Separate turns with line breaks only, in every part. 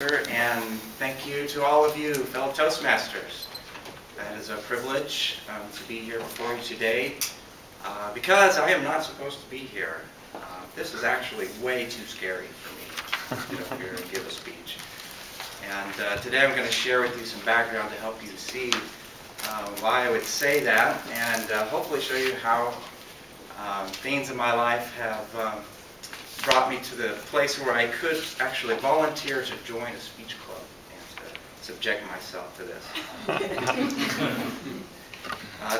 And thank you to all of you, fellow Toastmasters. That is a privilege to be here before you today because I am not supposed to be here. This is actually way too scary for me to get up here and give a speech. And today I'm going to share with you some background to help you see why I would say that, and hopefully show you how things in my life have brought me to the place where I could actually volunteer to join a speech club and to subject myself to this.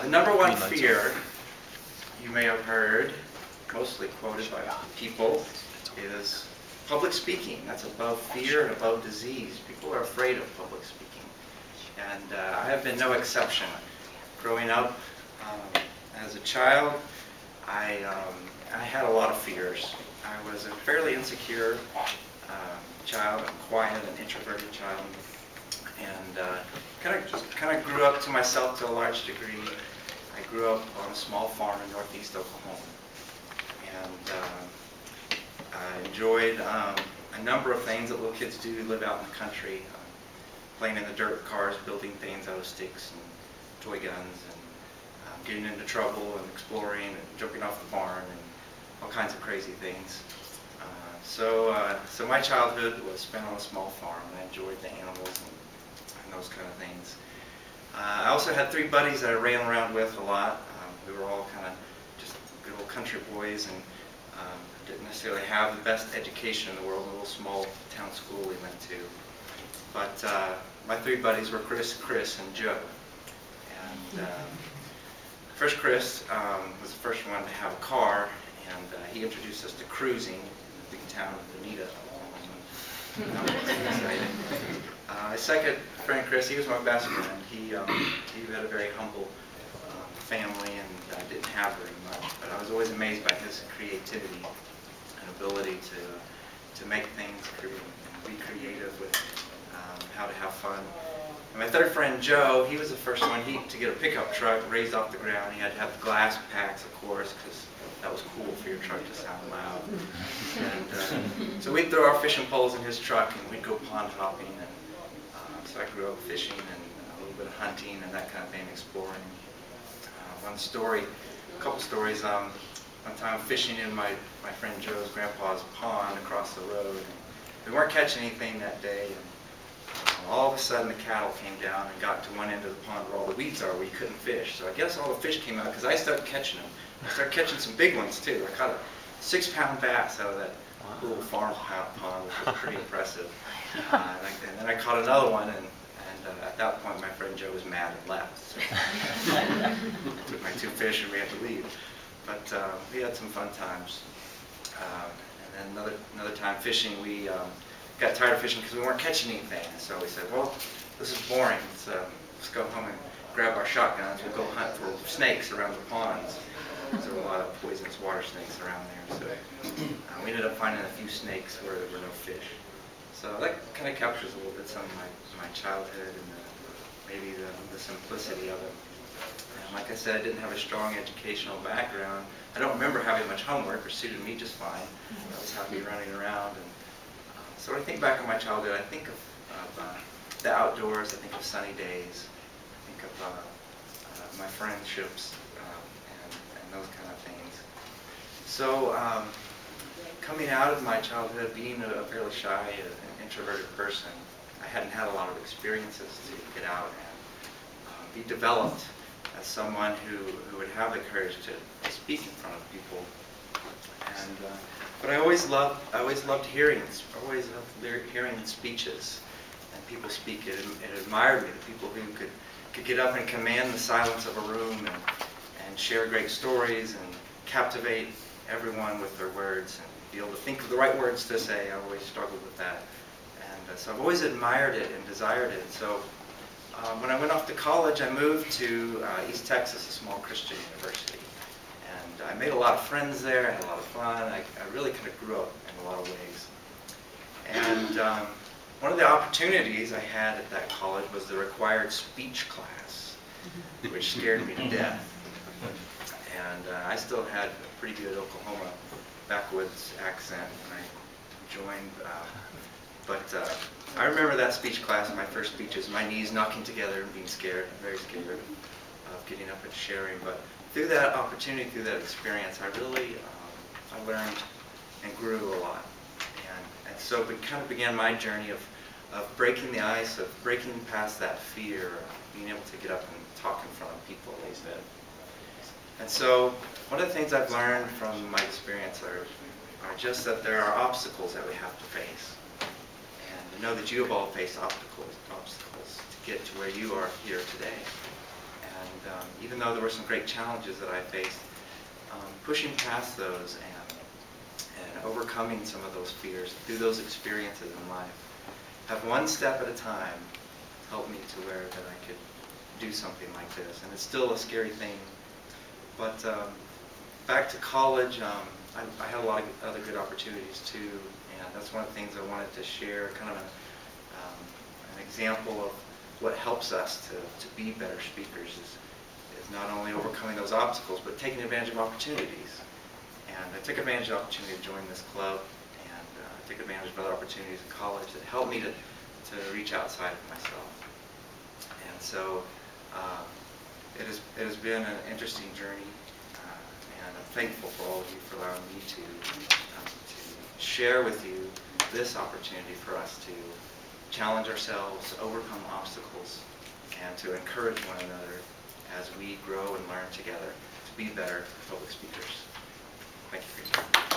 The number one fear you may have heard, mostly quoted by people, is public speaking. That's above fear and above disease. People are afraid of public speaking. And I have been no exception. Growing up as a child, I had a lot of fears. I was a fairly insecure child, a quiet and introverted child, and kind of grew up to myself to a large degree. I grew up on a small farm in northeast Oklahoma, and I enjoyed a number of things that little kids do live out in the country, playing in the dirt cars, building things out of sticks and toy guns, and getting into trouble and exploring and jumping off the barn and all kinds of crazy things. So my childhood was spent on a small farm, and I enjoyed the animals and those kind of things. I also had three buddies that I ran around with a lot. We were all kind of just good old country boys, and didn't necessarily have the best education in the world, a little small town school we went to. But my three buddies were Chris, and Joe. And first Chris was the first one to have a car, and he introduced us to cruising in the big town of Bonita. My second friend, Chris, he was my best friend. He had a very humble family and didn't have very much, but I was always amazed by his creativity and ability to make things and be creative with how to have fun. And my third friend, Joe, he was the first one to get a pickup truck raised off the ground. He had to have glass packs, of course, because that was cool for your truck to sound loud. And so we'd throw our fishing poles in his truck, and we'd go pond hopping. And so I grew up fishing and a little bit of hunting and that kind of thing, exploring. A couple stories. One time fishing in my friend Joe's grandpa's pond across the road. And we weren't catching anything that day. And all of a sudden the cattle came down and got to one end of the pond where all the weeds are, where you couldn't fish. So I guess all the fish came out because I started catching them. I started catching some big ones too. I caught a 6-pound bass out of that little farm pond, which was pretty impressive. And then I caught another one, and at that point my friend Joe was mad and left. So I took my 2 fish and we had to leave. But we had some fun times. And then another time fishing, we got tired of fishing because we weren't catching anything. So we said, well, this is boring. Let's go home and grab our shotguns. We'll go hunt for snakes around the ponds. There were a lot of poisonous water snakes around there. So we ended up finding a few snakes where there were no fish. So that kind of captures a little bit some of my childhood and maybe the simplicity of it. And like I said, I didn't have a strong educational background. I don't remember having much homework, or suited me just fine. I was happy running around. And so when I think back on my childhood, I think of the outdoors, I think of sunny days, I think of my friendships, and those kind of things. So coming out of my childhood, being a fairly shy and introverted person, I hadn't had a lot of experiences to get out and be developed as someone who would have the courage to speak in front of people. But I always loved hearing speeches and people speak. It admired me, the people who could get up and command the silence of a room and share great stories and captivate everyone with their words and be able to think of the right words to say. I always struggled with that. And so I've always admired it and desired it. So when I went off to college, I moved to East Texas, a small Christian university. And I made a lot of friends there, I had a lot of fun. I really kind of grew up in a lot of ways. And one of the opportunities I had at that college was the required speech class, which scared me to death. And I still had a pretty good Oklahoma backwoods accent when I joined But I remember that speech class, my first speeches, my knees knocking together and being scared, very scared of getting up and sharing. But through that opportunity, through that experience, I really I learned and grew a lot. And so it kind of began my journey of breaking the ice, of breaking past that fear, of being able to get up and talk in front of people. And so one of the things I've learned from my experience are just that there are obstacles that we have to face. And I know that you have all faced obstacles to get to where you are here today. And even though there were some great challenges that I faced, pushing past those and overcoming some of those fears through those experiences in life, have one step at a time helped me to where that I could do something like this. And it's still a scary thing. But back to college, I had a lot of other good opportunities too, and that's one of the things I wanted to share, kind of an example of what helps us to be better speakers is not only overcoming those obstacles, but taking advantage of opportunities. And I took advantage of the opportunity to join this club, and I took advantage of other opportunities in college that helped me to reach outside of myself. And so it has been an interesting journey, and I'm thankful for all of you for allowing me to share with you this opportunity for us to challenge ourselves, overcome obstacles, and to encourage one another as we grow and learn together to be better public speakers. Thank you for your time.